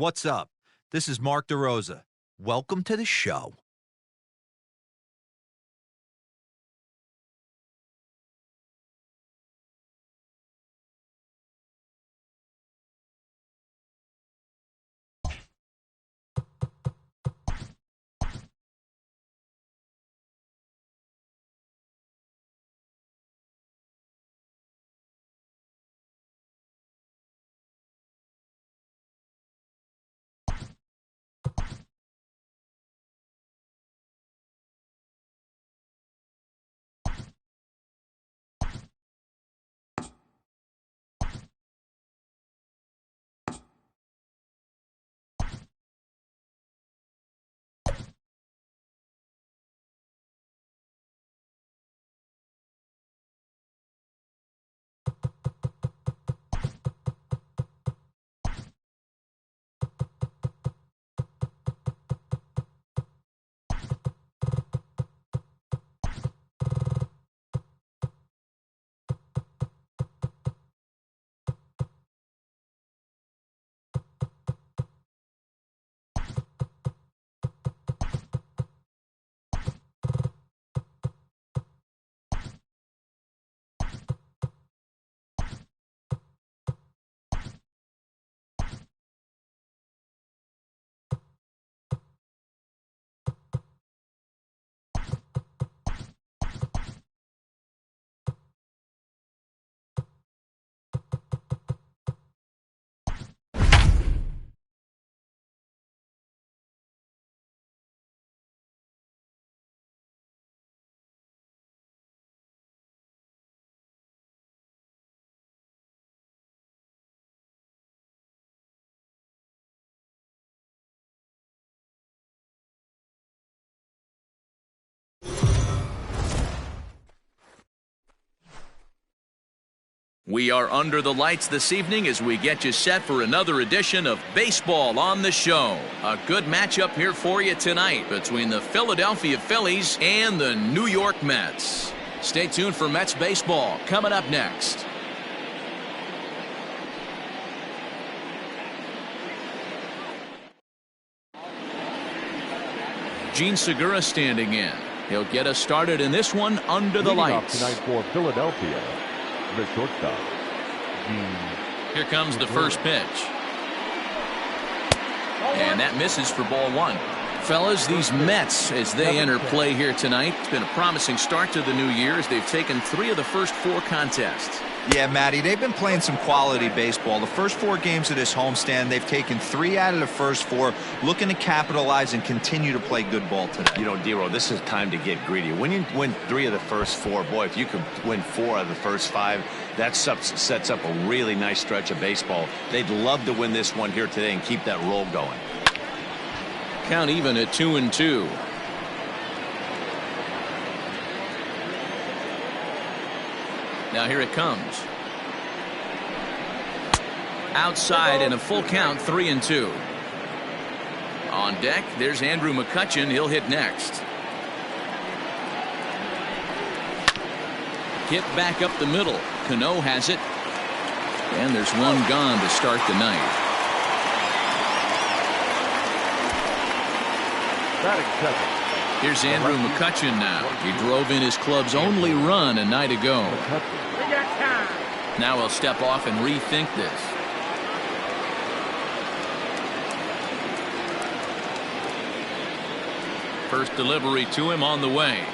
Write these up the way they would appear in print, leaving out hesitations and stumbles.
What's up? This is Mark DeRosa. Welcome to the show. We are under the lights this evening as we get you set for another edition of Baseball on the Show. A good matchup here for you tonight between the Philadelphia Phillies and the New York Mets. Stay tuned for Mets baseball coming up next. Gene Segura standing in. He'll get us started in this one under the lights. Tonight for Philadelphia, the shortstop, Here comes the first pitch. And that misses for ball one. Fellas, these Mets, as they enter play here tonight, it's been a promising start to the new year as they've taken 3 of the first 4 contests. Yeah, Matty, they've been playing some quality baseball. The first 4 games of this homestand, they've taken 3 out of the first 4, looking to capitalize and continue to play good ball today. You know, Dero, this is time to get greedy. When you win 3 of the first 4, boy, if you could win 4 of the first 5, that sets up a really nice stretch of baseball. They'd love to win this one here today and keep that roll going. Count even at 2-2. Now here it comes. Outside and a full count, 3-2. On deck, there's Andrew McCutchen. He'll hit next. Hit back up the middle. Cano has it. And there's one gone to start the night. Here's Andrew McCutchen now. He drove in his club's only run a night ago. Now he'll step off and rethink this. First delivery to him on the way.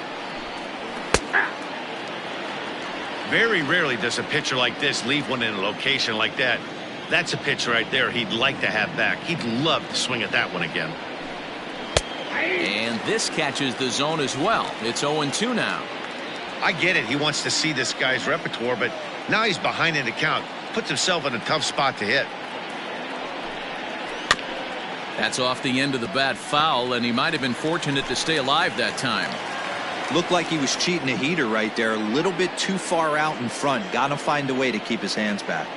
Very rarely does a pitcher like this leave one in a location like that. That's a pitch right there he'd like to have back. He'd love to swing at that one again. And this catches the zone as well. It's 0-2 now. I get it. He wants to see this guy's repertoire, but now he's behind in the count. Puts himself in a tough spot to hit. That's off the end of the bat foul, and he might have been fortunate to stay alive that time. Looked like he was cheating a heater right there. A little bit too far out in front. Got to find a way to keep his hands back.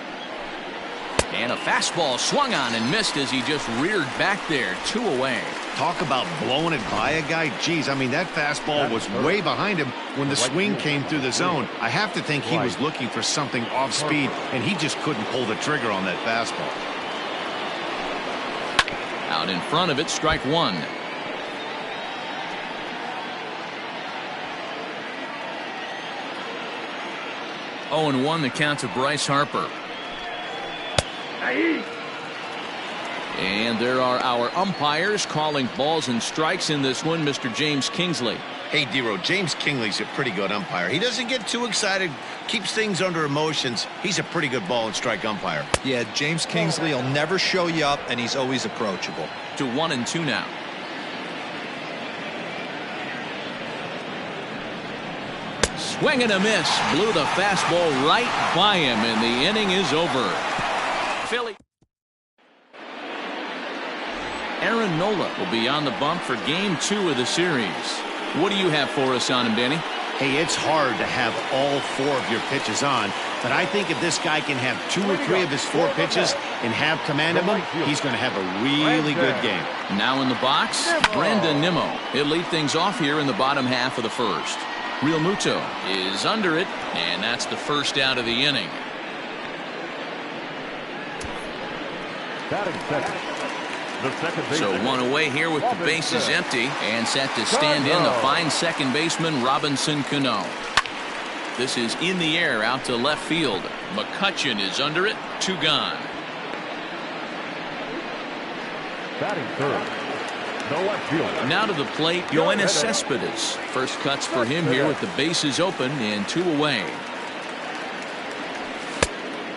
And a fastball swung on and missed as he just reared back there. 2 away. Talk about blowing it by a guy. Geez, I mean, that fastball was way behind him when the swing came through the zone. I have to think he was looking for something off speed, and he just couldn't pull the trigger on that fastball. Out in front of it, strike one. Oh, and 1 the count to Bryce Harper. And there are our umpires calling balls and strikes in this one, Mr. James Kingsley. Hey, D-Row, James Kingley's a pretty good umpire. He doesn't get too excited, keeps things under emotions. He's a pretty good ball and strike umpire. Yeah, James Kingsley will never show you up, and he's always approachable. To 1-2 now. Swing and a miss. Blew the fastball right by him, and the inning is over. Philly. Aaron Nola will be on the bump for game 2 of the series. What do you have for us on him, Danny? Hey, it's hard to have all 4 of your pitches on, but I think if this guy can have 2 or 3 of his 4 pitches and have command of them, he's going to have a really good game. Now in the box, Brandon Nimmo. He'll lead things off here in the bottom half of the first. Real Muto is under it, and that's the first out of the inning. Batting second. So 1 away here with the bases empty, and set to stand in the fine second baseman Robinson Cano. This is in the air out to left field. McCutchen is under it. 2 gone. Batting third. The left fielder. Now to the plate, Yoenis Cespedes. First cuts for him here with the bases open and 2 away.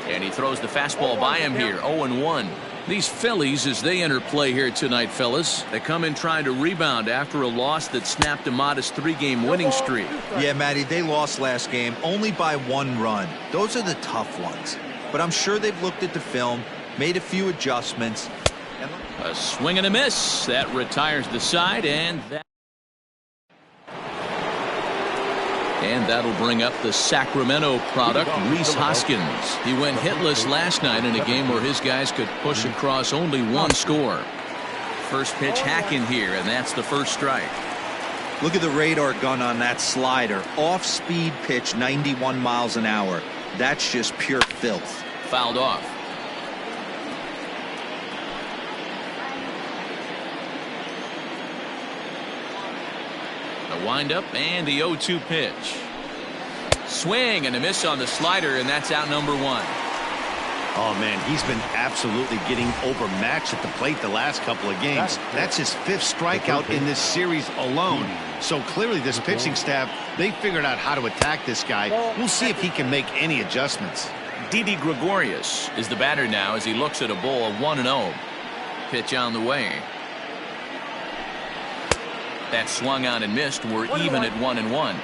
And he throws the fastball by him here. 0-1. These Phillies, as they enter play here tonight, fellas, they come in trying to rebound after a loss that snapped a modest 3-game winning streak. Yeah, Matty, they lost last game only by 1 run. Those are the tough ones. But I'm sure they've looked at the film, made a few adjustments. A swing and a miss. That retires the side, and that'll bring up the Sacramento product, Rhys Hoskins. He went hitless last night in a game where his guys could push across only 1 score. First pitch hacking here, and that's the first strike. Look at the radar gun on that slider. Off-speed pitch, 91 miles an hour. That's just pure filth. Fouled off. The windup and the 0-2 pitch. Swing and a miss on the slider, and that's out number 1. Oh, man, he's been absolutely getting overmatched at the plate the last couple of games. That's his 5th strikeout in this series alone. So clearly this pitching staff, they figured out how to attack this guy. We'll see if he can make any adjustments. Didi Gregorius is the batter now as he looks at a ball of 1-0. Pitch on the way. That swung on and missed. We're even at 1-1.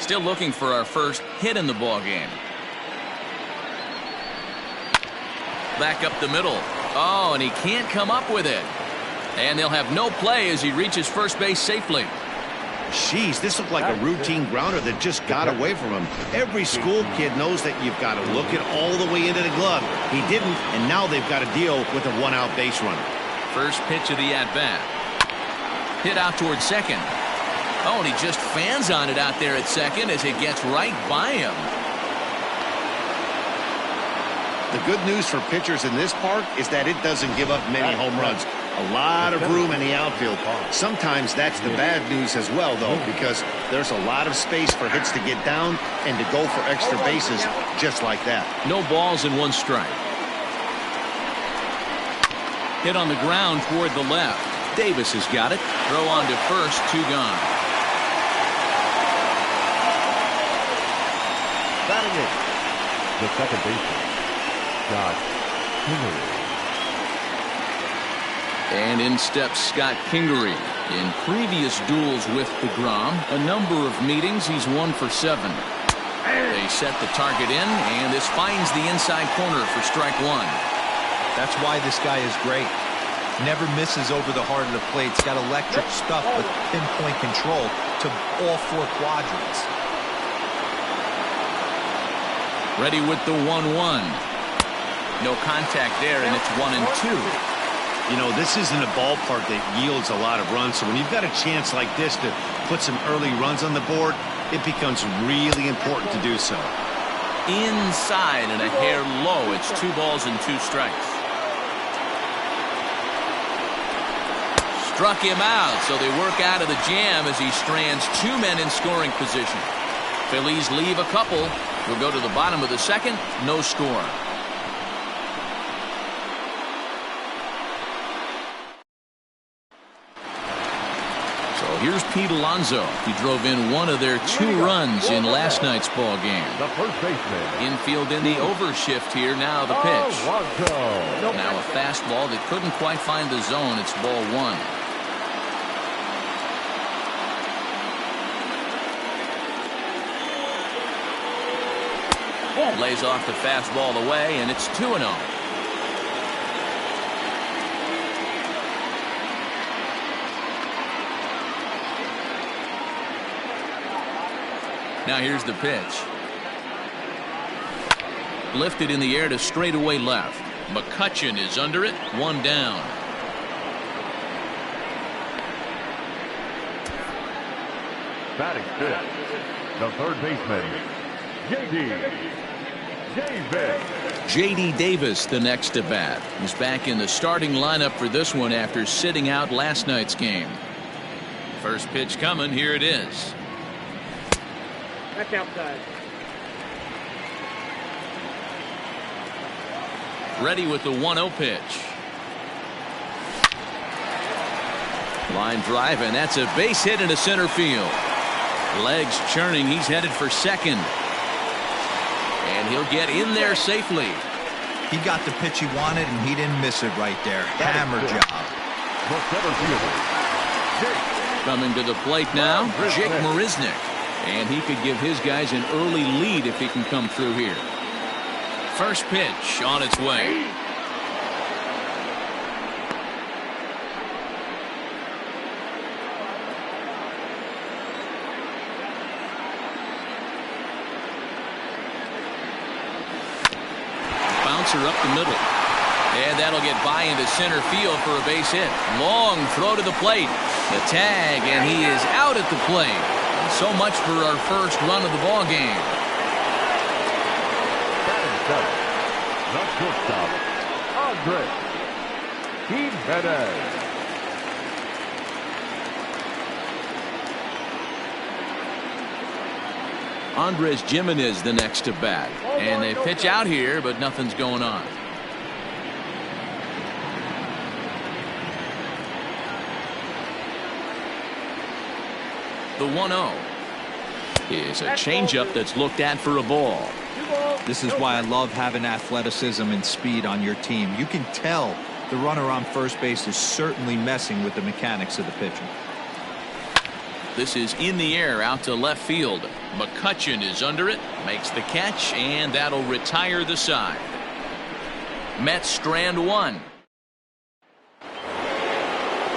Still looking for our first hit in the ball game. Back up the middle. Oh, and he can't come up with it. And they'll have no play as he reaches first base safely. Jeez, this looked like a routine grounder that just got away from him. Every school kid knows that you've got to look it all the way into the glove. He didn't, and now they've got to deal with a 1-out base runner. First pitch of the at-bat. Hit out towards second. Oh, and he just fans on it out there at second as it gets right by him. The good news for pitchers in this park is that it doesn't give up many home runs. A lot of room in the outfield. Sometimes that's the bad news as well, though, because there's a lot of space for hits to get down and to go for extra bases just like that. No balls and 1 strike. Hit on the ground toward the left. Davis has got it. Throw on to first, 2 gone. Batting it. The second baseman, Scott Kingery. And in steps Scott Kingery. In previous duels with DeGrom, a number of meetings, he's 1 for 7. They set the target in, and this finds the inside corner for strike 1. That's why this guy is great. Never misses over the heart of the plate. He's got electric stuff with pinpoint control to all 4 quadrants. Ready with the 1-1. No contact there, and it's 1-2. You know, this isn't a ballpark that yields a lot of runs, so when you've got a chance like this to put some early runs on the board, it becomes really important to do so. Inside and a hair low. It's 2 balls and 2 strikes. struck him out, so they work out of the jam as he strands 2 men in scoring position. Phillies leave a couple. We'll go to the bottom of the second. No score. So here's Pete Alonso. He drove in one of their 2 runs in last night's ball game. The first baseman. Infield in the overshift here. Now the pitch. Now a fastball that couldn't quite find the zone. It's ball 1. Lays off the fastball away, and it's 2-0. Now here's the pitch. Lifted in the air to straightaway left. McCutchen is under it. 1 down. Batting fifth, the third baseman, J.D. Davis, the next to bat. He's back in the starting lineup for this one after sitting out last night's game. First pitch coming. Here it is. That's outside. Ready with the 1-0 pitch. Line drive, and that's a base hit into center field. Legs churning. He's headed for second. And he'll get in there safely. He got the pitch he wanted, and he didn't miss it right there. Hammer job. Coming to the plate now, Jake Marisnick. And he could give his guys an early lead if he can come through here. First pitch on its way. Bouncer up the middle. And that'll get by into center field for a base hit. Long throw to the plate. The tag, and he is out at the plate. So much for our first run of the ball game. The shortstop, Andres Jimenez. Andres Jimenez the next to bat. And they pitch out here, but nothing's going on. The 1-0 is a changeup that's looked at for a ball. This is why I love having athleticism and speed on your team. You can tell the runner on first base is certainly messing with the mechanics of the pitcher. This is in the air out to left field. McCutchen is under it, makes the catch, and that'll retire the side. Mets strand 1.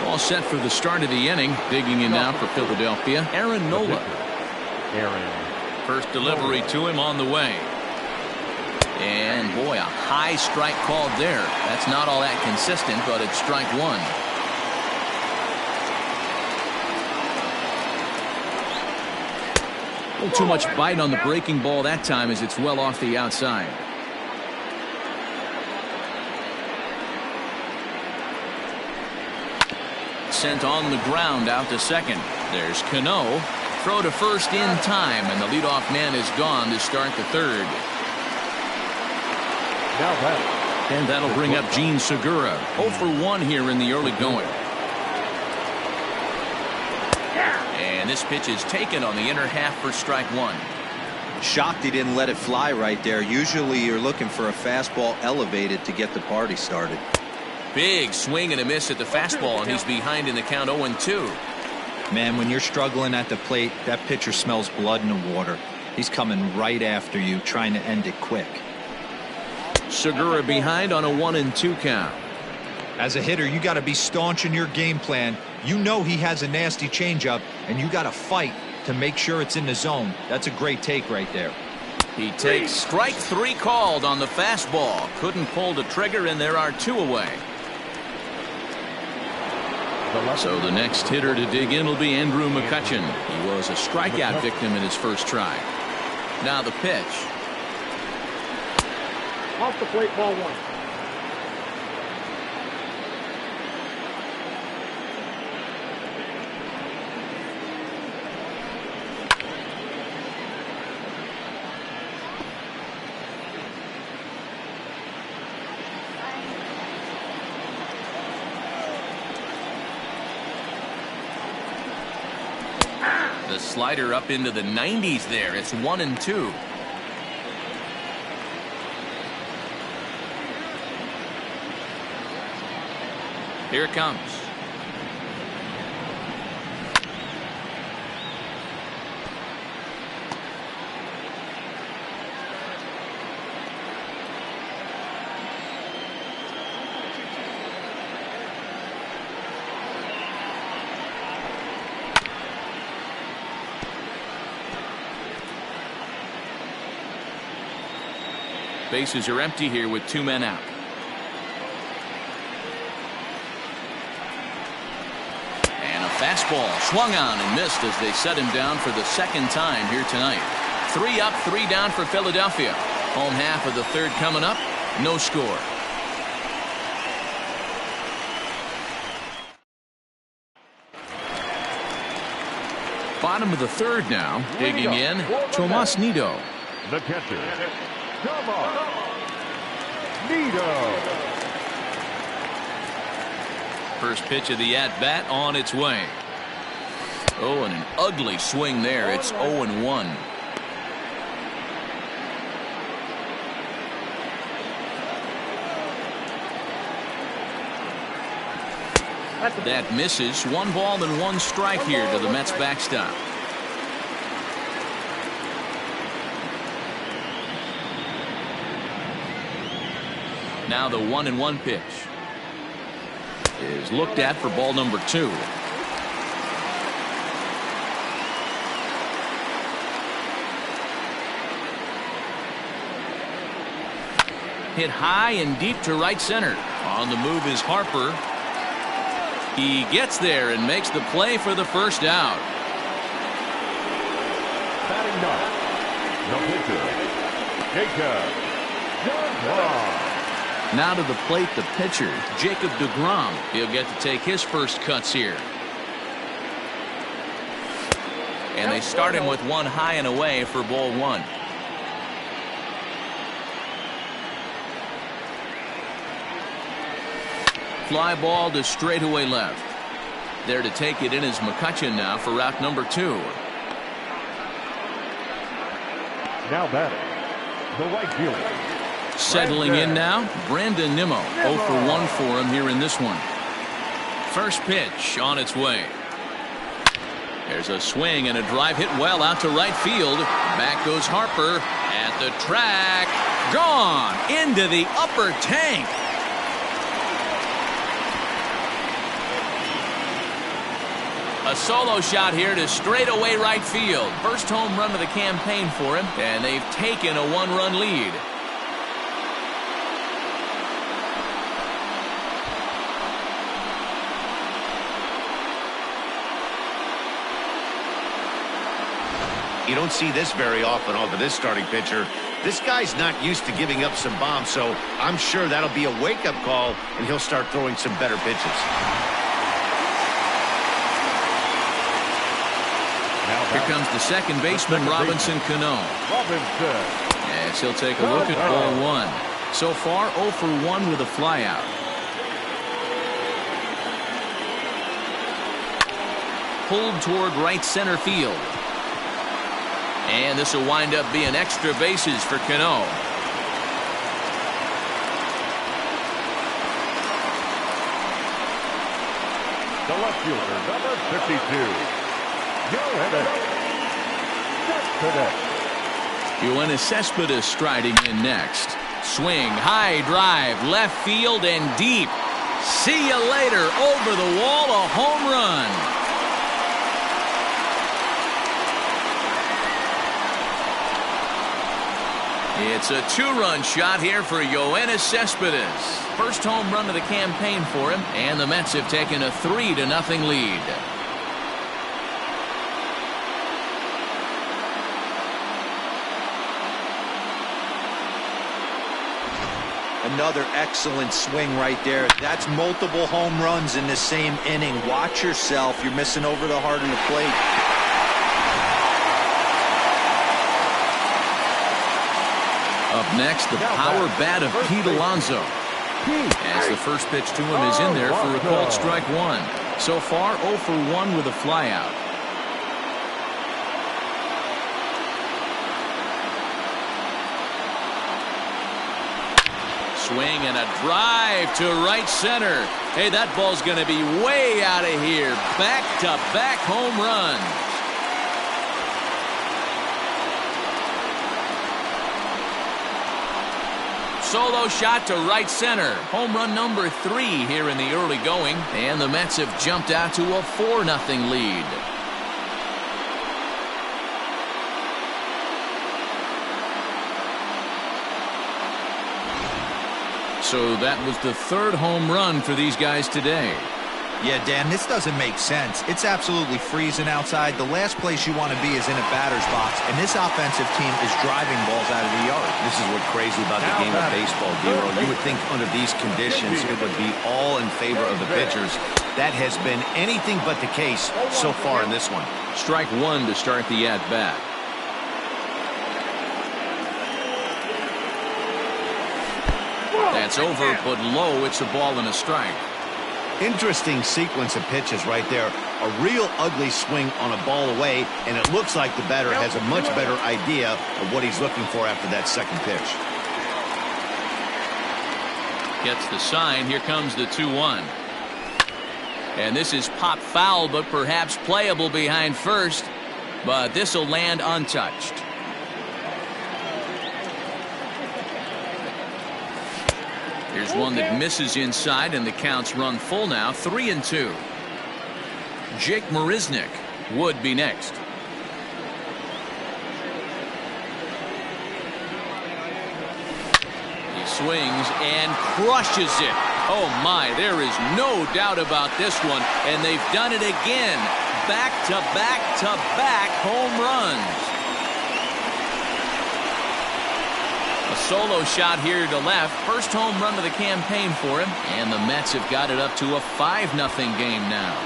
All set for the start of the inning. Digging in now for Philadelphia, Aaron Nola. First delivery to him on the way. And boy, a high strike called there. That's not all that consistent, but it's strike 1. A little too much bite on the breaking ball that time as it's well off the outside. Sent on the ground out to second. There's Cano. Throw to first in time, and the leadoff man is gone to start the third. And that'll bring up Gene Segura. 0 for 1 here in the early going. And this pitch is taken on the inner half for strike 1. Shocked he didn't let it fly right there. Usually you're looking for a fastball elevated to get the party started. Big swing and a miss at the fastball, and he's behind in the count 0-2. Man, when you're struggling at the plate, that pitcher smells blood in the water. He's coming right after you, trying to end it quick. Segura behind on a 1-2 count. As a hitter, you got to be staunch in your game plan. You know he has a nasty changeup, and you got to fight to make sure it's in the zone. That's a great take right there. He takes strike 3 called on the fastball. Couldn't pull the trigger, and there are 2 away. So the next hitter to dig in will be Andrew McCutchen. He was a strikeout victim in his first try. Now the pitch. Off the plate, ball 1. The slider up into the 90s there. It's 1-2. Here it comes. Bases are empty here with 2 men out. And a fastball swung on and missed as they set him down for the 2nd time here tonight. 3 up, 3 down for Philadelphia. Home half of the 3rd coming up. No score. Bottom of the 3rd now. Digging in, Tomas Nido. The catcher, Tomas Nido. First pitch of the at-bat on its way. Oh, and an ugly swing there. It's 0-1. That misses. 1 ball and 1 strike here to the Mets backstop. Now the 1-1 pitch is looked at for ball number 2. Hit high and deep to right center. On the move is Harper. He gets there and makes the play for the 1st out. Batting ninth, the pitcher, Jacob. Now to the plate, the pitcher, Jacob deGrom. He'll get to take his first cuts here. And they start him with 1 high and away for ball 1. Fly ball to straightaway left. There to take it in is McCutchen now for route number 2. Now batting, the right fielder. Settling in now, Brandon Nimmo. 0 for 1 for him here in this one. First pitch on its way. There's a swing and a drive hit well out to right field. Back goes Harper at the track. Gone into the upper tank. A solo shot here to straightaway right field. First home run of the campaign for him, and they've taken a 1-run lead. You don't see this very often off of this starting pitcher. This guy's not used to giving up some bombs, so I'm sure that'll be a wake-up call, and he'll start throwing some better pitches. Here comes the second baseman, Robinson Cano. As he'll take a look at ball 1. So far, 0 for 1 with a flyout. Pulled toward right center field. And this will wind up being extra bases for Cano. The left fielder, number 52. Yoenis Cespedes striding in next. Swing, high drive, left field and deep. See you later. Over the wall, a home run. It's a 2-run shot here for Yoenis Cespedes. First home run of the campaign for him, and the Mets have taken a 3-0 lead. Another excellent swing right there. That's multiple home runs in the same inning. Watch yourself. You're missing over the heart of the plate. Up next, the power bat of Pete Alonso. As the first pitch to him is in there for a called strike 1. So far, 0 for 1 with a flyout. swing and a drive to right center. Hey, that ball's going to be way out of here. Back-to-back home runs. Solo shot to right center. Home run number 3 here in the early going. And the Mets have jumped out to a 4-0 lead. So that was the 3rd home run for these guys today. Yeah, Dan, this doesn't make sense. It's absolutely freezing outside. The last place you want to be is in a batter's box, and this offensive team is driving balls out of the yard. This is what's crazy about the game of baseball, D-Roll. You would think under these conditions it would be all in favor of the pitchers. That has been anything but the case so far in this one. Strike 1 to start the at-bat. That's over, but low. It's a ball and a strike. Interesting sequence of pitches right there. A real ugly swing on a ball away, and it looks like the batter has a much better idea of what he's looking for after that second pitch. Gets the sign. Here comes the 2-1. And this is pop foul, but perhaps playable behind first. But this will land untouched. Here's one that misses inside, and the count's run full now, 3-2. Jake Marisnick would be next. He swings and crushes it. Oh my, there is no doubt about this one, and they've done it again. Back-to-back-to-back home runs. A solo shot here to left. First home run of the campaign for him. And the Mets have got it up to a 5-0 game now.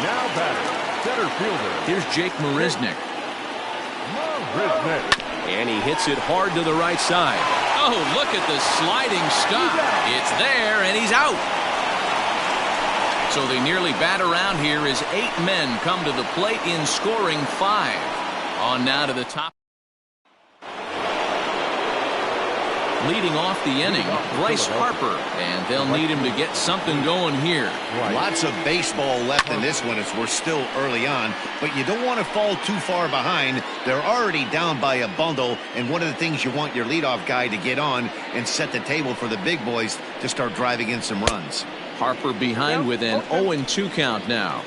Now batting, center fielder. Here's Jake Marisnick. And he hits it hard to the right side. Oh, look at the sliding stop. It's there, and he's out. So they nearly bat around here as 8 men come to the plate in scoring 5. On now to the top. Leading off the inning, Bryce Harper, and they'll need him to get something going here. Lots of baseball left in this one as we're still early on, but you don't want to fall too far behind. They're already down by a bundle, and one of the things you want your leadoff guy to get on and set the table for the big boys to start driving in some runs. Harper behind with an 0-2 count now.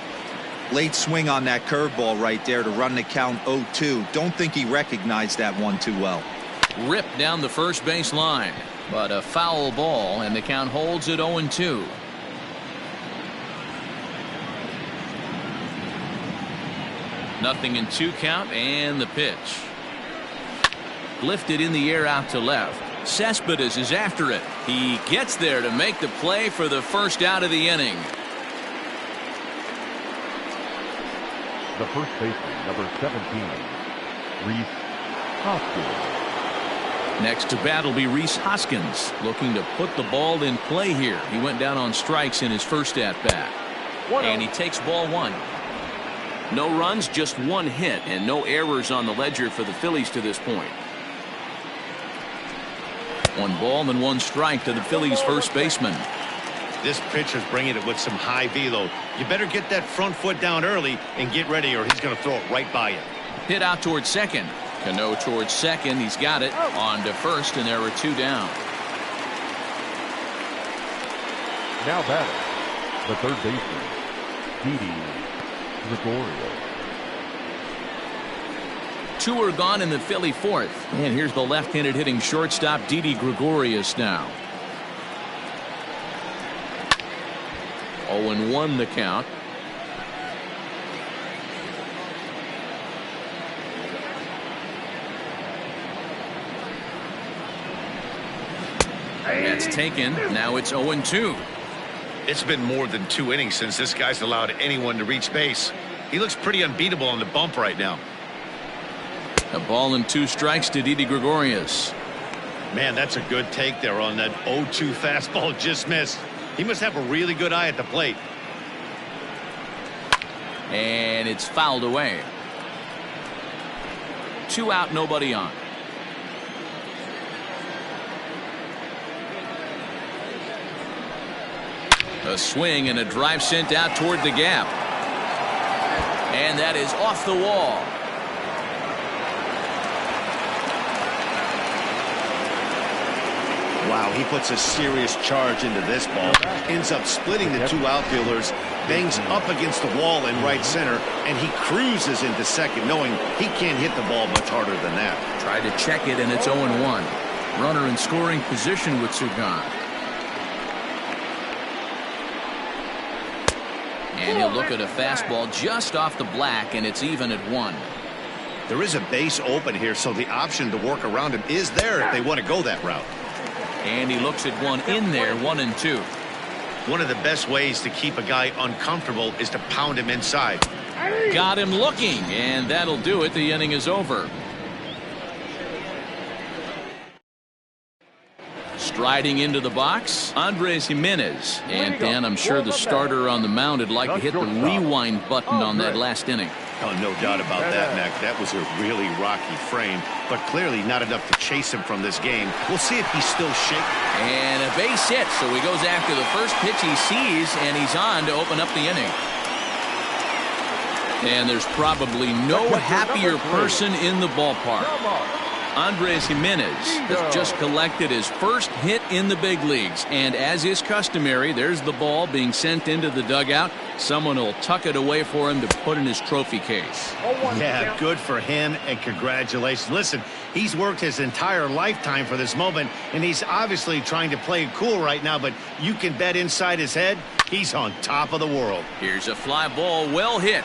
Late swing on that curveball right there to run the count 0-2. Don't think he recognized that one too well. Ripped down the first base line, but a foul ball, and the count holds at 0-2. Nothing in 2 count, and the pitch. Lifted in the air out to left. Cespedes is after it. He gets there to make the play for the first out of the inning. The first baseman, number 17, Rhys Hoskins. Next to bat will be Rhys Hoskins, looking to put the ball in play here. He went down on strikes in his first at-bat. And he takes ball 1. No runs, just 1 hit, and no errors on the ledger for the Phillies to this point. 1 ball and 1 strike to the Phillies first baseman. This pitcher's bringing it with some high velo. You better get that front foot down early and get ready, or he's going to throw it right by you. Hit out towards second. Cano towards second. He's got it. On to first, and there are 2 down. Now batting, the third baseman, Didi Gregorius. 2 are gone in the Philly fourth. And here's the left-handed hitting shortstop, Didi Gregorius now. 0-1 the count. That's taken. Now it's 0-2. It's been more than 2 innings since this guy's allowed anyone to reach base. He looks pretty unbeatable on the bump right now. A ball and 2 strikes to Didi Gregorius. Man, that's a good take there on that 0-2 fastball just missed. He must have a really good eye at the plate. And it's fouled away. 2 out, nobody on. A swing and a drive sent out toward the gap. And that is off the wall. Wow, he puts a serious charge into this ball. Ends up splitting the 2 outfielders, bangs up against the wall in right center, and he cruises into second, knowing he can't hit the ball much harder than that. Tried to check it, and it's 0-1. Runner in scoring position with Sugan. And he'll look at a fastball just off the black, and it's even at 1. There is a base open here, so the option to work around him is there if they want to go that route. And he looks at one in there, 1-2. One of the best ways to keep a guy uncomfortable is to pound him inside. Got him looking, and that'll do it. The inning is over. Striding into the box, Andres Jimenez. And Dan, I'm sure the starter on the mound would like to hit the rewind button on that last inning. Oh, no doubt about that, Mac. That was a really rocky frame, but clearly not enough to chase him from this game. We'll see if he's still shaking. And a base hit, so he goes after the first pitch he sees, and he's on to open up the inning. And there's probably no happier person in the ballpark. Andres Jimenez has just collected his first hit in the big leagues, and as is customary, there's the ball being sent into the dugout. Someone will tuck it away for him to put in his trophy case. Yeah, good for him, and congratulations. Listen, he's worked his entire lifetime for this moment, and he's obviously trying to play it cool right now, but you can bet inside his head, he's on top of the world. Here's a fly ball, well hit.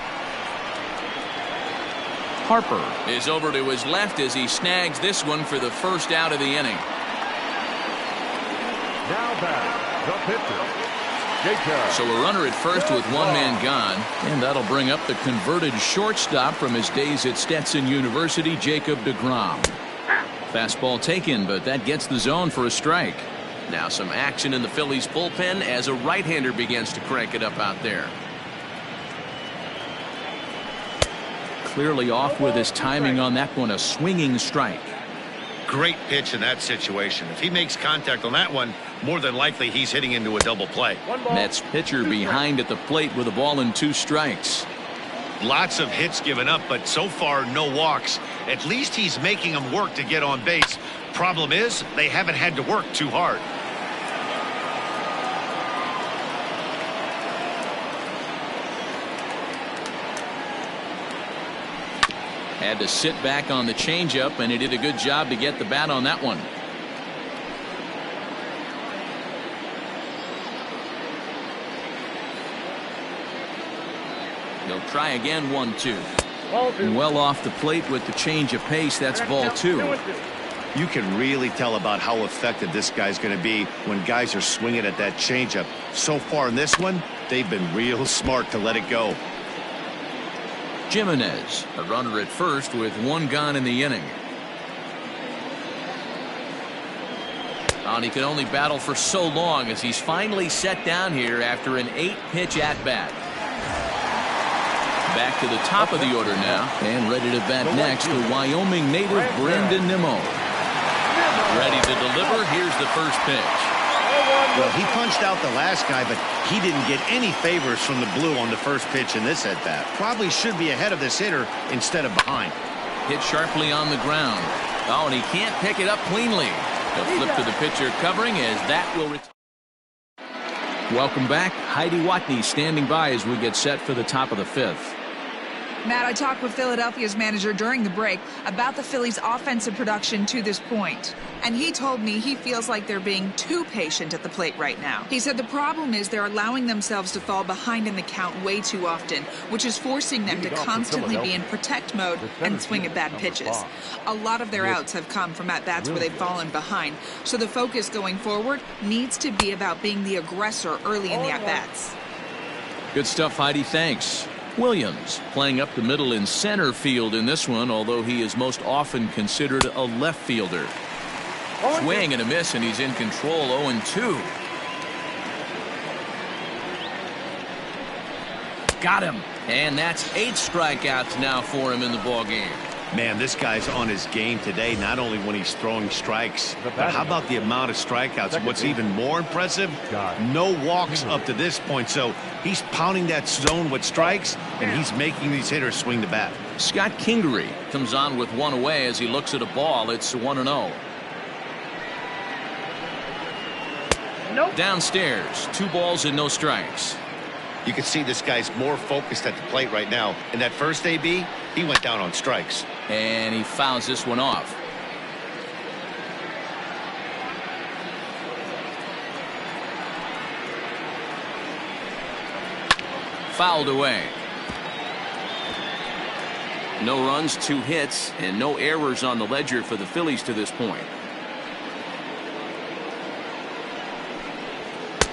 Harper is over to his left as he snags this one for the first out of the inning. Now back, the pitcher, Jacob. So a runner at first with 1 man gone, and that'll bring up the converted shortstop from his days at Stetson University, Jacob deGrom. Fastball taken, but that gets the zone for a strike. Now some action in the Phillies bullpen as a right-hander begins to crank it up out there. Clearly off with his timing on that one, a swinging strike. Great pitch in that situation. If he makes contact on that one, more than likely he's hitting into a double play. Mets pitcher behind at the plate with a ball and 2 strikes. Lots of hits given up, but so far no walks. At least he's making them work to get on base. Problem is, they haven't had to work too hard. Had to sit back on the changeup, and he did a good job to get the bat on that one. He'll try again, 1-2. Well off the plate with the change of pace. That's ball 2. You can really tell about how effective this guy's going to be when guys are swinging at that changeup. So far in this one, they've been real smart to let it go. Jimenez, a runner at first with 1 gone in the inning. And he can only battle for so long as he's finally set down here after an 8-pitch at-bat. Back to the top of the order now, and ready to bat next, the Wyoming native Brendan Nimmo. Ready to deliver. Here's the first pitch. Well, he punched out the last guy, but he didn't get any favors from the blue on the first pitch in this at-bat. Probably should be ahead of this hitter instead of behind. Hit sharply on the ground. Oh, and he can't pick it up cleanly. He'll flip to the pitcher covering as that will retire. Welcome back. Heidi Watney standing by as we get set for the top of the 5th. Matt, I talked with Philadelphia's manager during the break about the Phillies' offensive production to this point. And he told me he feels like they're being too patient at the plate right now. He said the problem is they're allowing themselves to fall behind in the count way too often, which is forcing them to constantly be in protect mode and swing at bad pitches. A lot of their outs have come from at-bats where they've fallen behind. So the focus going forward needs to be about being the aggressor early in the at-bats. Good stuff, Heidi. Thanks. Williams playing up the middle in center field in this one, although he is most often considered a left fielder. Swing and a miss, and he's in control. 0-2. Got him. And that's 8 strikeouts now for him in the ballgame. Man, this guy's on his game today, not only when he's throwing strikes, but how about the amount of strikeouts? And what's even more impressive, no walks up to this point. So he's pounding that zone with strikes, and he's making these hitters swing the bat. Scott Kingery comes on with 1 away as he looks at a ball. It's 1-0. Nope. Downstairs, 2 balls and no strikes. You can see this guy's more focused at the plate right now. In that first AB, he went down on strikes. And he fouls this one off. Fouled away. No runs, 2 hits, and no errors on the ledger for the Phillies to this point.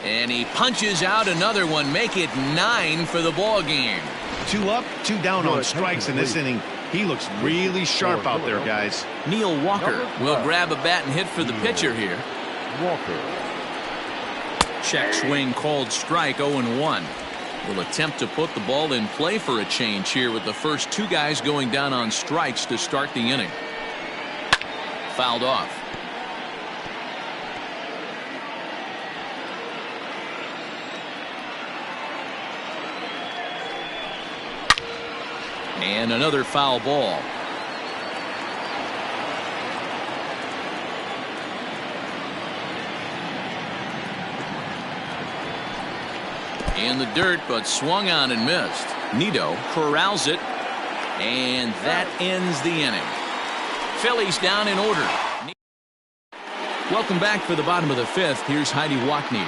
And he punches out another one, make it 9 for the ball game. 2 up, 2 down on strikes in this inning. He looks really sharp out there, guys. Neil Walker will grab a bat and hit for the pitcher here. Walker. Check swing called strike. 0-1. Will attempt to put the ball in play for a change here with the first 2 guys going down on strikes to start the inning. Fouled off. And another foul ball. In the dirt, but swung on and missed. Nido corrals it, and that ends the inning. Phillies down in order. Welcome back for the bottom of the 5th. Here's Heidi Watney.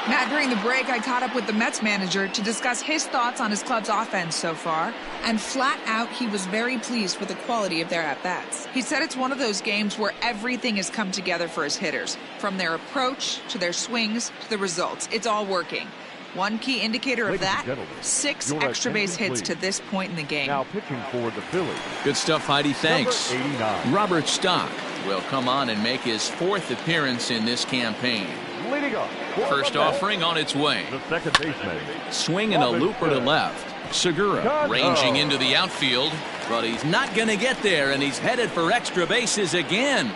Matt, during the break, I caught up with the Mets manager to discuss his thoughts on his club's offense so far. And flat out, he was very pleased with the quality of their at-bats. He said it's one of those games where everything has come together for his hitters. From their approach, to their swings, to the results. It's all working. One key indicator of that, 6 extra base hits to this point in the game. Now pitching for the Phillies. Good stuff, Heidi. Thanks. Number 89. Robert Stock will come on and make his 4th appearance in this campaign. Leading up. First offering on its way. The second baseman. Swinging a looper to left. Segura ranging into the outfield, but he's not going to get there, and he's headed for extra bases again.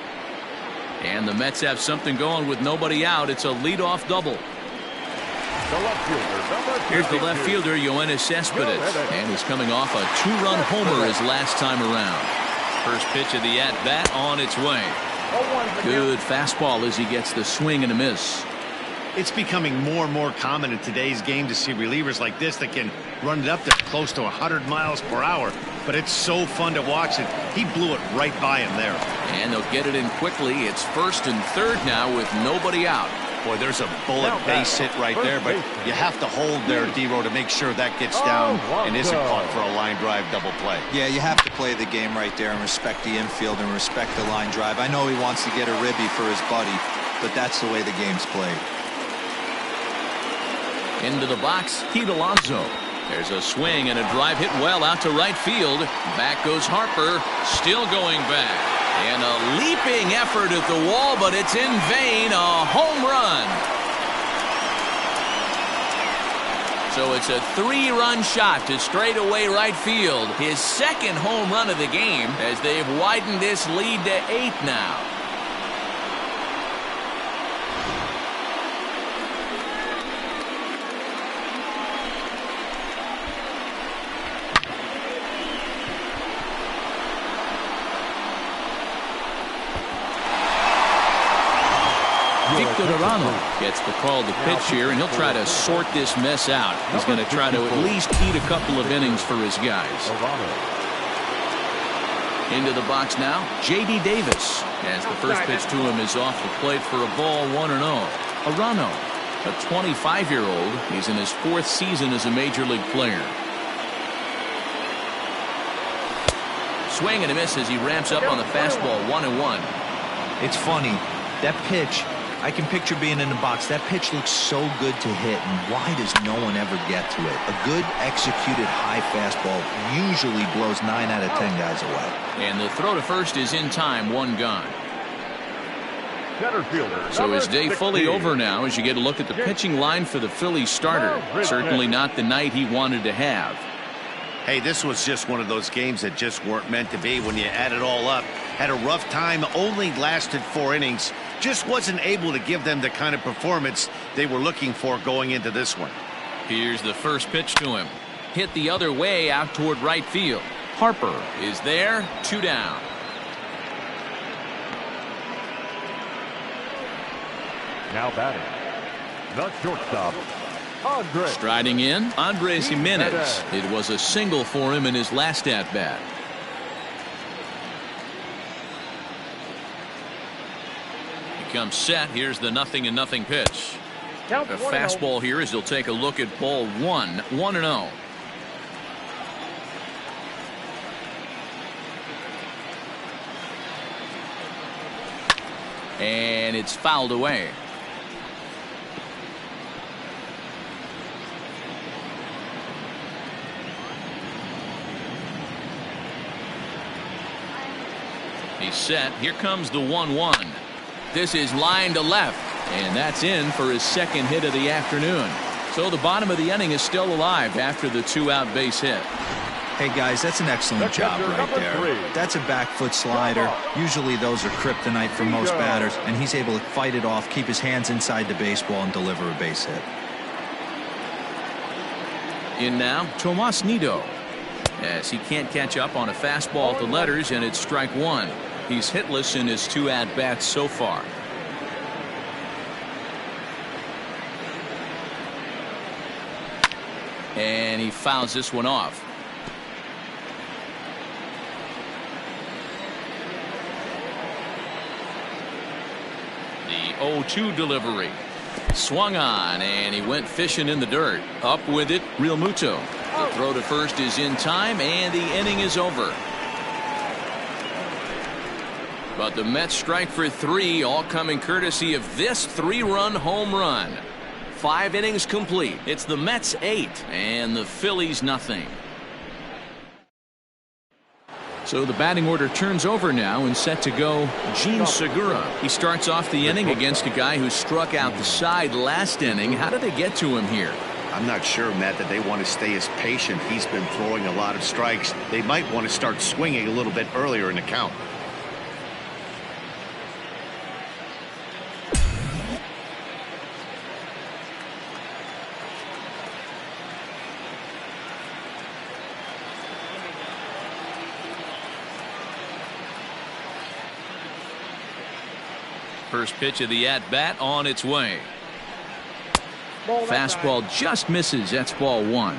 And the Mets have something going with nobody out. It's a leadoff double. The left fielder, Here's the left fielder, Yoenis Cespedes, and he's coming off a 2-run homer his last time around. First pitch of the at-bat on its way. Good fastball as he gets the swing and a miss. It's becoming more and more common in today's game to see relievers like this that can run it up to close to 100 miles per hour. But it's so fun to watch it. He blew it right by him there. And they'll get it in quickly. It's 1st and 3rd now with nobody out. Boy, there's a bullet base hit right there, but you have to hold there, D-Row, to make sure that gets down and isn't caught for a line drive double play. Yeah, you have to play the game right there and respect the infield and respect the line drive. I know he wants to get a ribby for his buddy, but that's the way the game's played. Into the box, Pete Alonso. There's a swing and a drive hit well out to right field. Back goes Harper, still going back. And a leaping effort at the wall, but it's in vain. A home run. So it's a 3-run shot to straightaway right field. His 2nd home run of the game as they've widened this lead to 8 now. Oscar Arano gets the call to pitch here, and he'll try to sort this mess out. He's going to try to at least eat a couple of innings for his guys. Into the box now, J.D. Davis, as the first pitch to him is off the plate for a ball, 1-0. Arano, a 25-year-old, he's in his 4th season as a major league player. Swing and a miss as he ramps up on the fastball, 1-1. It's funny, that pitch, I can picture being in the box. That pitch looks so good to hit, and why does no one ever get to it? A good executed high fastball usually blows 9 out of 10 guys away. And the throw to first is in time, 1 gone. Center fielder. So his day fully over now as you get a look at the pitching line for the Phillies starter. Certainly not the night he wanted to have. Hey, this was just one of those games that just weren't meant to be when you add it all up. Had a rough time, only lasted 4 innings. Just wasn't able to give them the kind of performance they were looking for going into this one. Here's the first pitch to him. Hit the other way out toward right field. Harper is there, 2 down. Now batting, the shortstop, Andres. Striding in, Andres Jimenez. It was a single for him in his last at-bat. He comes set. Here's the 0-0 pitch. A fastball here as he'll take a look at ball 1, 1-0. And it's fouled away. He's set. Here comes the 1-1. This is line to left, and that's in for his 2nd hit of the afternoon. So the bottom of the inning is still alive after the 2-out base hit. Hey guys, that's an excellent job right there. That's a back foot slider. Usually those are kryptonite for most batters, and he's able to fight it off, keep his hands inside the baseball, and deliver a base hit. In now, Tomas Nido, as he can't catch up on a fastball at the letters, and it's strike 1. He's hitless in his 2 at-bats so far. And he fouls this one off. The 0-2 delivery. Swung on, and he went fishing in the dirt. Up with it, Real Muto. The throw to first is in time, and the inning is over. But the Mets strike for 3, all coming courtesy of this 3-run home run. 5 innings complete. It's the Mets 8 and the Phillies nothing. So the batting order turns over now and set to go Gene Segura. He starts off the inning against a guy who struck out the side last inning. How did they get to him here? I'm not sure, Matt, that they want to stay as patient. He's been throwing a lot of strikes. They might want to start swinging a little bit earlier in the count. First pitch of the at-bat on its way. Fastball just misses. That's ball 1.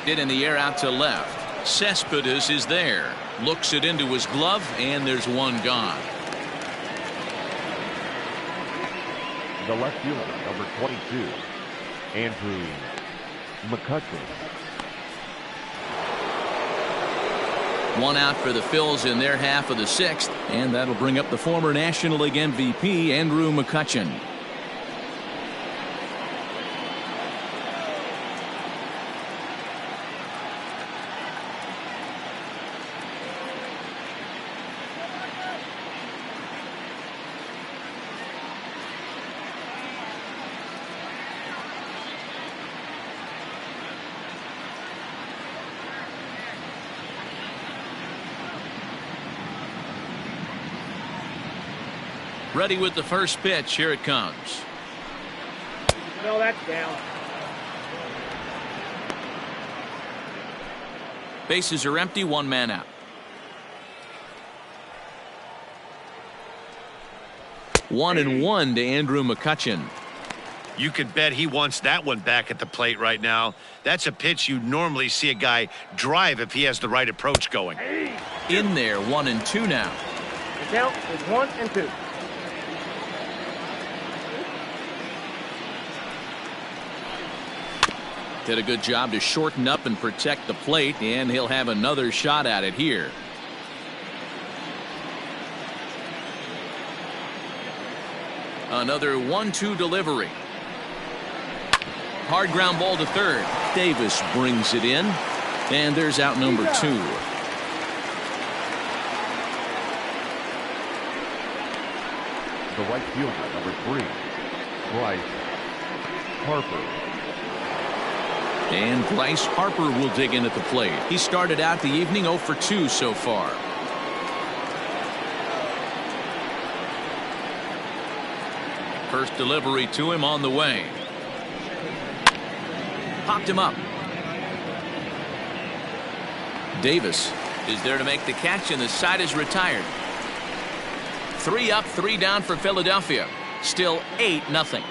Hit in the air out to left. Cespedes is there. Looks it into his glove, and there's 1 gone. The left fielder, number 22, Andrew McCutcheon. 1 out for the Phils in their half of the 6th, and that'll bring up the former National League MVP, Andrew McCutcheon. Ready with the first pitch. Here it comes. No, that's down. Bases are empty. 1 man out. 1-1 to Andrew McCutcheon. You could bet he wants that one back at the plate right now. That's a pitch you normally see a guy drive if he has the right approach going. In there, 1-2 now. The count is 1-2. Did a good job to shorten up and protect the plate, and he'll have another shot at it here. Another 1-2 delivery. Hard ground ball to third. Davis brings it in, and there's out number 2. The right fielder, number 3, Bryce Harper. And Bryce Harper will dig in at the plate. He started out the evening 0 for 2 so far. First delivery to him on the way. Popped him up. Davis is there to make the catch, and the side is retired. 3 up, 3 down for Philadelphia. Still 8-0.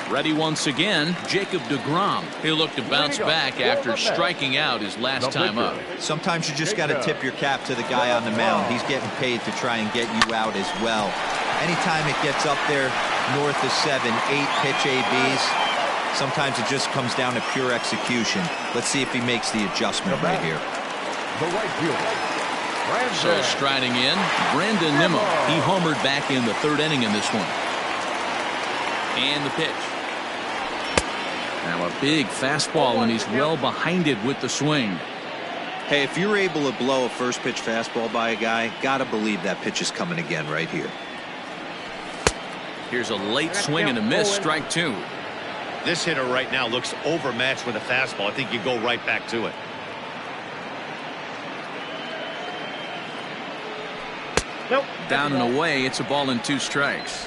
Ready once again, Jacob deGrom. He'll look to bounce back after striking out his last time up. Sometimes you just got to tip your cap to the guy on the mound. He's getting paid to try and get you out as well. Anytime it gets up there north of 7, 8 pitch ABs, sometimes it just comes down to pure execution. Let's see if he makes the adjustment right here. The right fielder. So striding in, Brandon Nimmo. He homered back in the 3rd inning in this one. And the pitch. Now a big fastball, and he's well behind it with the swing. Hey, if you're able to blow a first pitch fastball by a guy, gotta believe that pitch is coming again right here. Here's a late swing and a miss, strike 2. This hitter right now looks overmatched with a fastball. I think you go right back to it. Nope. Down and away, it's a ball and 2 strikes.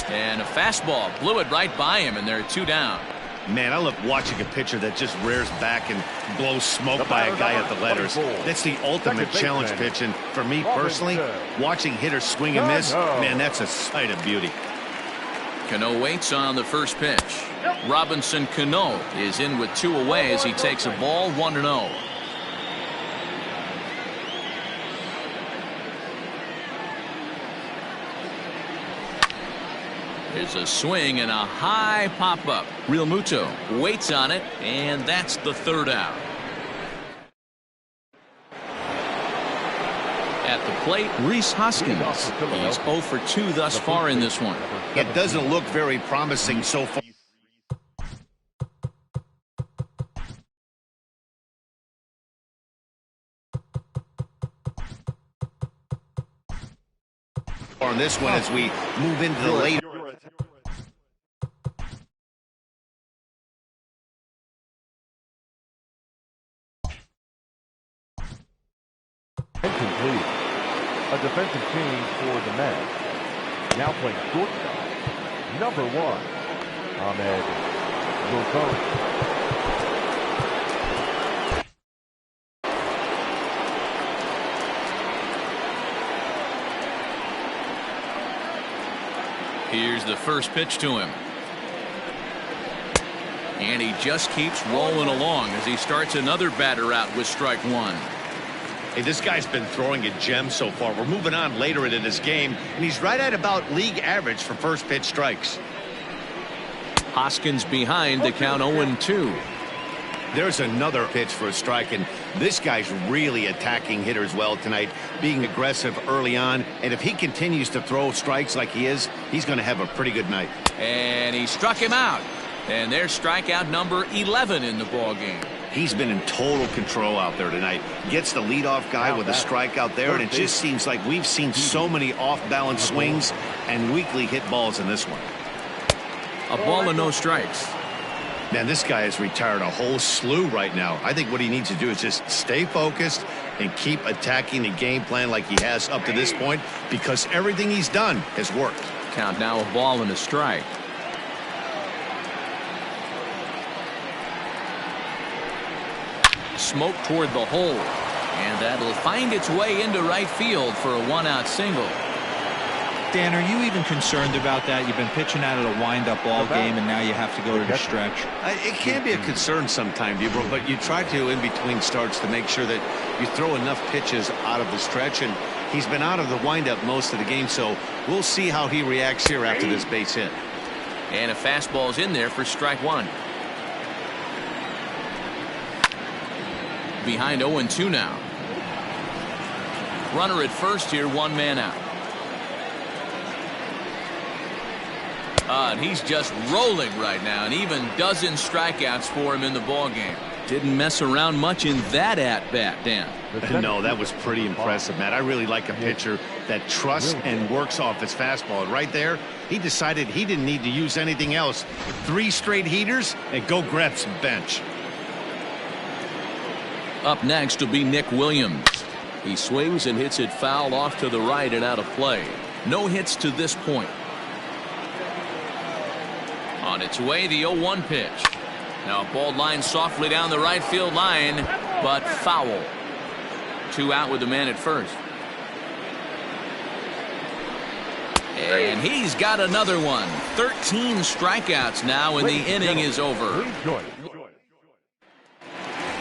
And a fastball blew it right by him, and there are 2 down. Man, I love watching a pitcher that just rears back and blows smoke by a guy at the letters. That's the ultimate challenge pitch, and for me personally, watching hitters swing and miss, man, that's a sight of beauty. Cano waits on the first pitch. Robinson Cano is in with 2 away as he takes a ball, 1-0. There's a swing and a high pop-up. Real Muto waits on it, and that's the 3rd out. At the plate, Rhys Hoskins. He's 0 for 2 thus far in this one. It doesn't look very promising so far. On this one as we move into the later. Incomplete. A defensive change for the Mets. Now playing shortstop, number 1, Ahmed Wilson. Here's the first pitch to him. And he just keeps rolling along as he starts another batter out with strike 1. Hey, this guy's been throwing a gem so far. We're moving on later into this game, and he's right at about league average for first pitch strikes. Hoskins behind to count 0-2. There's another pitch for a strike, and this guy's really attacking hitters well tonight, being aggressive early on, and if he continues to throw strikes like he is, he's going to have a pretty good night. And he struck him out, and there's strikeout number 11 in the ball game. He's been in total control out there tonight. Gets the leadoff guy with a strikeout there, and it just seems like we've seen so many off-balance swings and weakly hit balls in this one. A ball and no strikes. Man, this guy has retired a whole slew right now. I think what he needs to do is just stay focused and keep attacking the game plan like he has up to this point, because everything he's done has worked. Count now, a ball and a strike. Smoke toward the hole, and that'll find its way into right field for a one-out single. Dan, are you even concerned about that? You've been pitching out of a wind-up ball game, and now you have to go to the stretch. It can be a concern sometimes, but you try to, in between starts, to make sure that you throw enough pitches out of the stretch, and he's been out of the windup most of the game, so we'll see how he reacts here after this base hit. And a fastball's in there for strike one. Behind 0-2 now. Runner at first here, one man out. And he's just rolling right now, and even dozen strikeouts for him in the ball game. Didn't mess around much in that at-bat, Dan. No, that was pretty impressive, Matt. I really like a pitcher that trusts and works off his fastball. And right there, he decided he didn't need to use anything else. 3 straight heaters and go grab some bench. Up next will be Nick Williams. He swings and hits it foul off to the right and out of play. No hits to this point. On its way, the 0-1 pitch. Now a ball line softly down the right field line, but foul. 2 out with the man at first. And he's got another one. 13 strikeouts now, and the inning is over.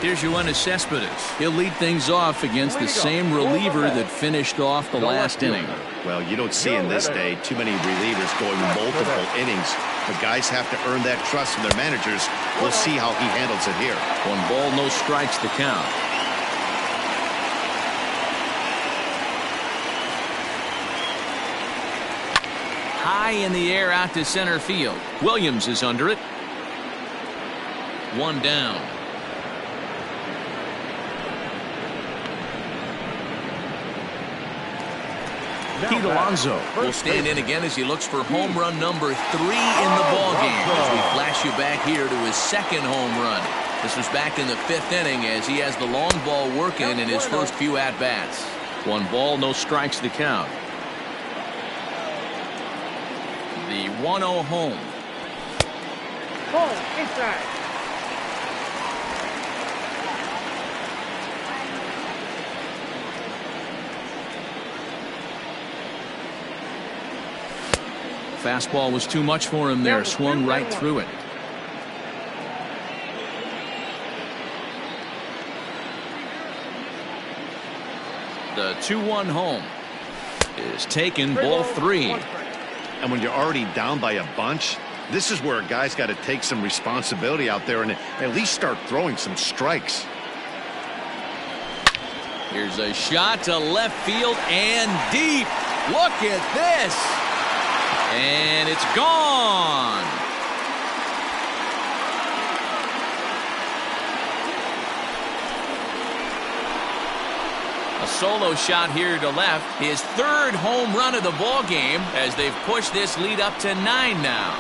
Here's Yoenis Cespedes. He'll lead things off against the same reliever that finished off the last inning. Well, you don't see in this day too many relievers going multiple innings. But guys have to earn that trust from their managers. We'll see how he handles it here. 1 ball, no strikes to count. High in the air out to center field. Williams is under it. 1 down. Pete Alonso will stand in again as he looks for home run number 3 in the ball game. As we flash you back here to his 2nd home run. This was back in the 5th inning as he has the long ball working in his first few at-bats. 1 ball, no strikes to count. The 1-0 home. Home, inside. Fastball was too much for him there. Swung right through it. The 2-1 home is taken, ball 3. And when you're already down by a bunch, this is where a guy's got to take some responsibility out there and at least start throwing some strikes. Here's a shot to left field and deep. Look at this. And it's gone. A solo shot here to left. His 3rd home run of the ball game as they've pushed this lead up to 9 now.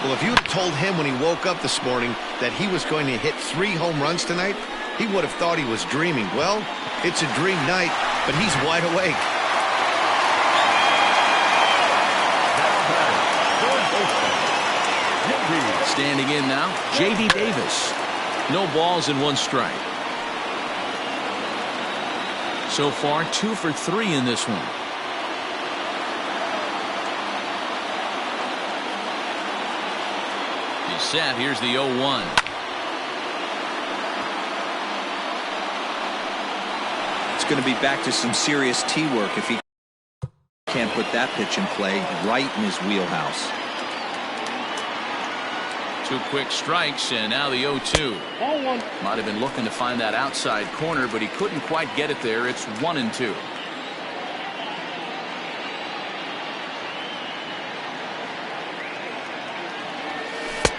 Well, if you had told him when he woke up this morning that he was going to hit 3 home runs tonight, he would have thought he was dreaming. Well, it's a dream night, but he's wide awake. Standing in now, J.D. Davis. No balls and 1 strike. So far, 2 for 3 in this one. He's set. Here's the 0-1. It's going to be back to some serious tee work if he can't put that pitch in play right in his wheelhouse. 2 quick strikes, and now the 0-2. Might have been looking to find that outside corner, but he couldn't quite get it there. It's 1-2.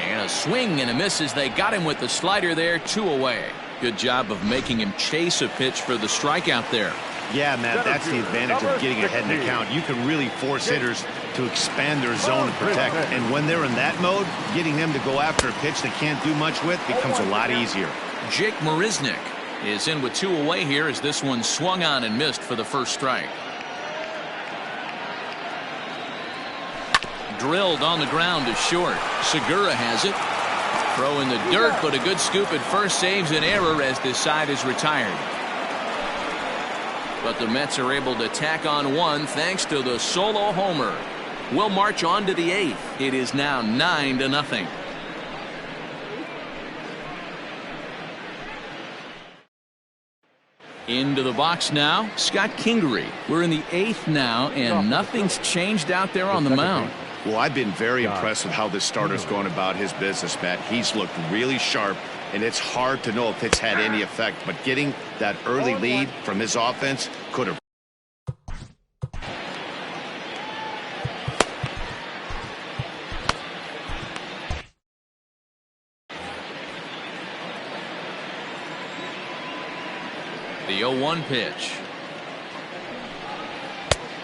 And a swing and a miss as they got him with the slider there. 2 away. Good job of making him chase a pitch for the strikeout there. Yeah, Matt, that's the advantage of getting ahead in the count. You can really force hitters to expand their zone and protect. And when they're in that mode, getting them to go after a pitch they can't do much with becomes a lot easier. Jake Marisnick is in with 2 away here as this one swung on and missed for the first strike. Drilled on the ground to short. Segura has it. Throw in the dirt, but a good scoop at first saves an error as this side is retired. But the Mets are able to tack on one thanks to the solo homer. We'll march on to the 8th. It is now 9-0. Into the box now, Scott Kingery. We're in the 8th now, and nothing's changed out there on the mound. Well, I've been very impressed with how this starter's going about his business, Matt. He's looked really sharp, and it's hard to know if it's had any effect. But getting that early lead from his offense could have. The 0-1 pitch.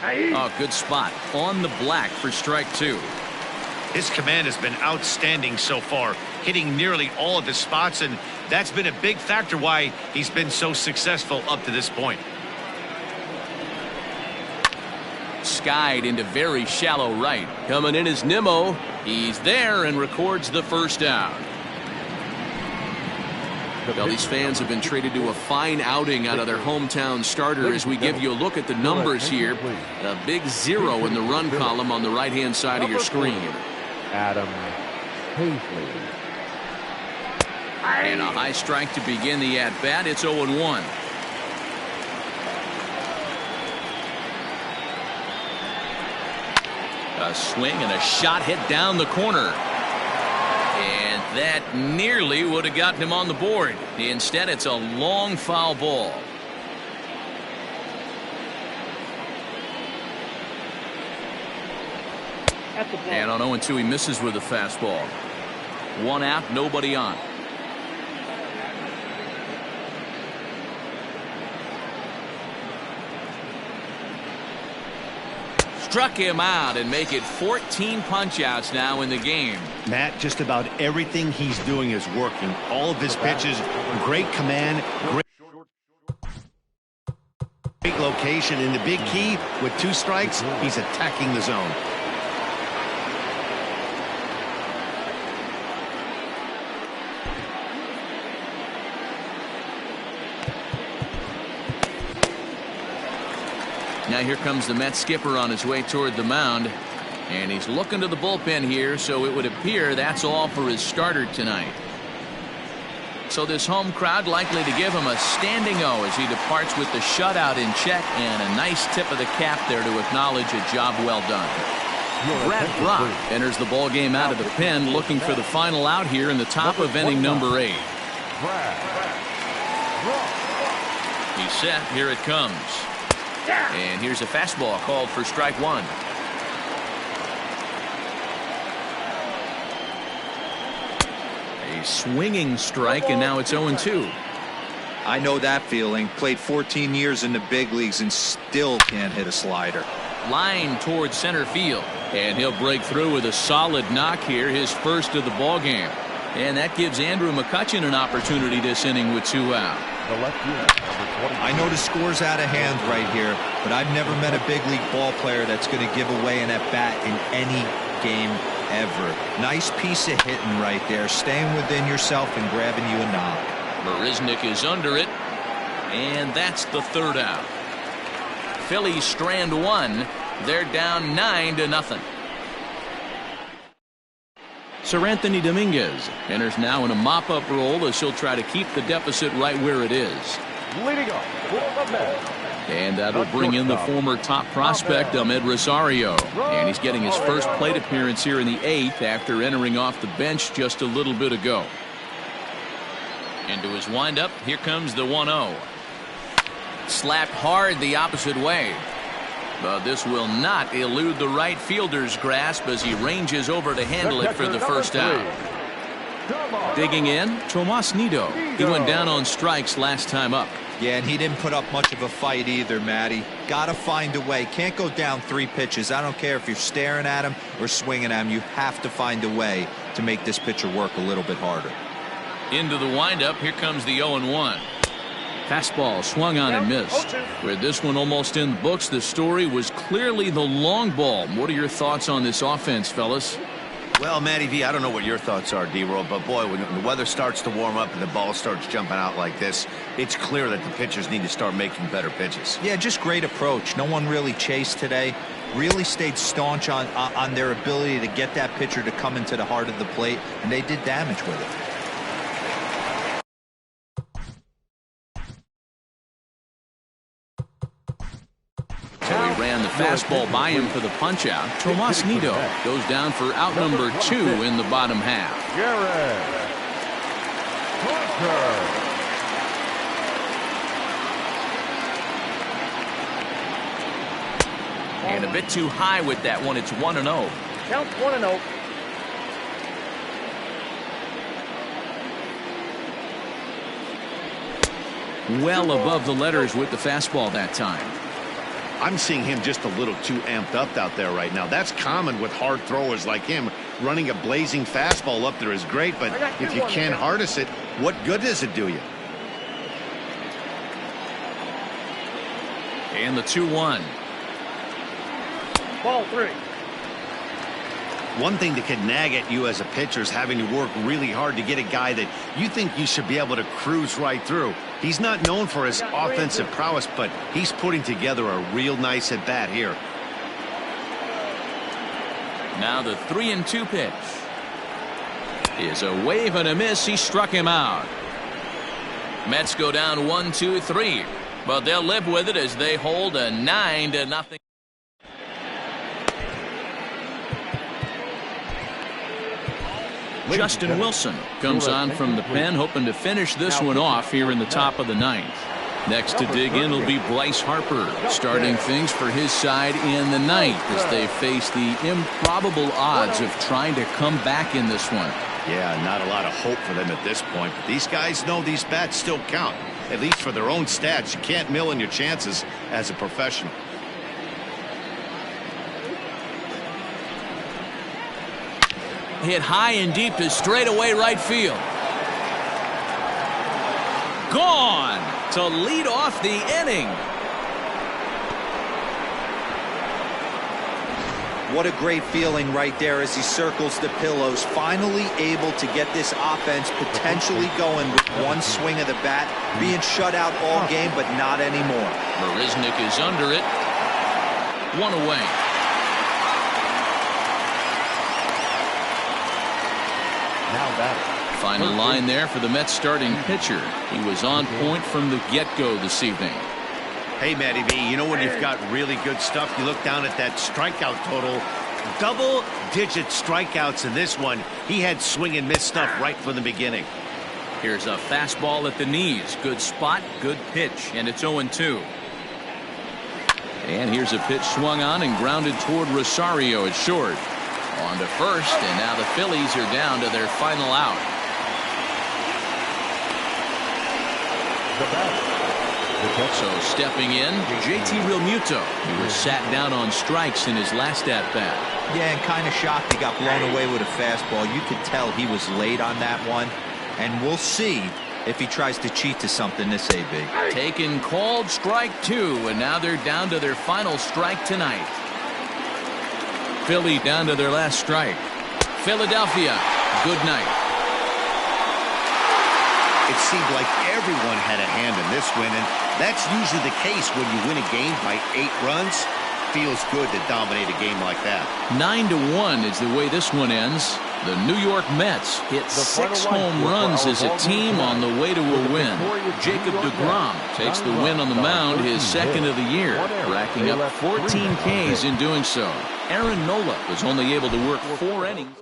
Oh, good spot on the black for strike 2. His command has been outstanding so far, hitting nearly all of his spots, and that's been a big factor why he's been so successful up to this point. Skied into very shallow right. Coming in is Nimmo. He's there and records the first down. Phillies fans have been treated to a fine outing out of their hometown starter as we give you a look at the numbers here. A big 0 in the run column on the right-hand side of your screen. Adam Hazley. And a high strike to begin the at-bat. It's 0-1. A swing and a shot hit down the corner. And that nearly would have gotten him on the board. Instead, it's a long foul ball. And on 0-2, he misses with a fastball. 1 out, nobody on. Struck him out and make it 14 punch-outs now in the game. Matt, just about everything he's doing is working. All of his pitches, great command, great location. And the big key, with 2 strikes, he's attacking the zone. Now here comes the Mets skipper on his way toward the mound. And he's looking to the bullpen here, so it would appear that's all for his starter tonight. So this home crowd likely to give him a standing O as he departs with the shutout in check, and a nice tip of the cap there to acknowledge a job well done. Brad Brock enters the ball game out of the pen, looking for the final out here in the top of inning number 8. He's set. Here it comes. And here's a fastball called for strike 1. A swinging strike, and now it's 0-2. I know that feeling. Played 14 years in the big leagues and still can't hit a slider. Line towards center field, and he'll break through with a solid knock here, his first of the ball game. And that gives Andrew McCutchen an opportunity this inning with 2 out. I know the score's out of hand right here, but I've never met a big league ball player that's going to give away an at-bat in any game ever. Nice piece of hitting right there, staying within yourself and grabbing you a knock. Marisnick is under it, and that's the 3rd out. Phillies strand 1. They're down 9-0. Sir Anthony Dominguez enters now in a mop-up role as he'll try to keep the deficit right where it is. Leading up for the Mets. And that'll bring in the former top prospect, Ahmed Rosario. And he's getting his first plate appearance here in the 8th after entering off the bench just a little bit ago. Into his windup, here comes the 1-0. Slapped hard the opposite way. But this will not elude the right fielder's grasp as he ranges over to handle it for the first out. Digging in, Tomas Nido. He went down on strikes last time up. Yeah, and he didn't put up much of a fight either, Matty. Got to find a way. Can't go down 3 pitches. I don't care if you're staring at him or swinging at him. You have to find a way to make this pitcher work a little bit harder. Into the windup, here comes the 0-1. Fastball swung on and missed. With this one almost in the books, the story was clearly the long ball. What are your thoughts on this offense, fellas? Well, Matty V, I don't know what your thoughts are, D-Roll, but boy, when the weather starts to warm up and the ball starts jumping out like this, it's clear that the pitchers need to start making better pitches. Yeah, just great approach. No one really chased today. Really stayed staunch on their ability to get that pitcher to come into the heart of the plate, and they did damage with it. So he ran the fastball by him for the punch out. Tomas Nido goes down for out number 2 in the bottom half. And a bit too high with that one. It's 1-0. Count 1-0. Well above the letters with the fastball that time. I'm seeing him just a little too amped up out there right now. That's common with hard throwers like him. Running a blazing fastball up there is great, but if you can't harness it, what good does it do you? And the 2-1. Ball 3. One thing that can nag at you as a pitcher is having to work really hard to get a guy that you think you should be able to cruise right through. He's not known for his offensive prowess, but he's putting together a real nice at-bat here. Now the 3-2 pitch is a wave and a miss. He struck him out. Mets go down 1-2-3, but they'll live with it as they hold a 9-0. Justin Wilson comes on from the pen, hoping to finish this one off here in the top of the 9th. Next to dig in will be Bryce Harper, starting things for his side in the 9th as they face the improbable odds of trying to come back in this one. Yeah, not a lot of hope for them at this point, but these guys know these bats still count, at least for their own stats. You can't mill in your chances as a professional. Hit high and deep to straightaway right field. Gone to lead off the inning. What a great feeling right there as he circles the pillows. Finally able to get this offense potentially going with one swing of the bat. Being shut out all game, but not anymore. Marisnik is under it. 1 away. Final line there for the Mets starting pitcher. He was on point from the get-go this evening. Hey, Matty V, you know when you've got really good stuff, you look down at that strikeout total. Double-digit strikeouts in this one. He had swing and miss stuff right from the beginning. Here's a fastball at the knees. Good spot, good pitch, and it's 0-2. And here's a pitch swung on and grounded toward Rosario at short. On to first, and now the Phillies are down to their final out. So stepping in, JT Realmuto. He was sat down on strikes in his last at-bat. Yeah, and kind of shocked he got blown away with a fastball. You could tell he was late on that one, and we'll see if he tries to cheat to something this AB. Taken called strike 2, and now they're down to their final strike tonight. Philly down to their last strike. Philadelphia, good night. It seemed like everyone had a hand in this win, and that's usually the case when you win a game by 8 runs. Feels good to dominate a game like that. 9-1 is the way this one ends. The New York Mets hit 6 home runs as a team on the way to a win. Jacob deGrom takes the win on the mound, his second of the year, racking up 14 Ks in doing so. Aaron Nola was only able to work 4 innings.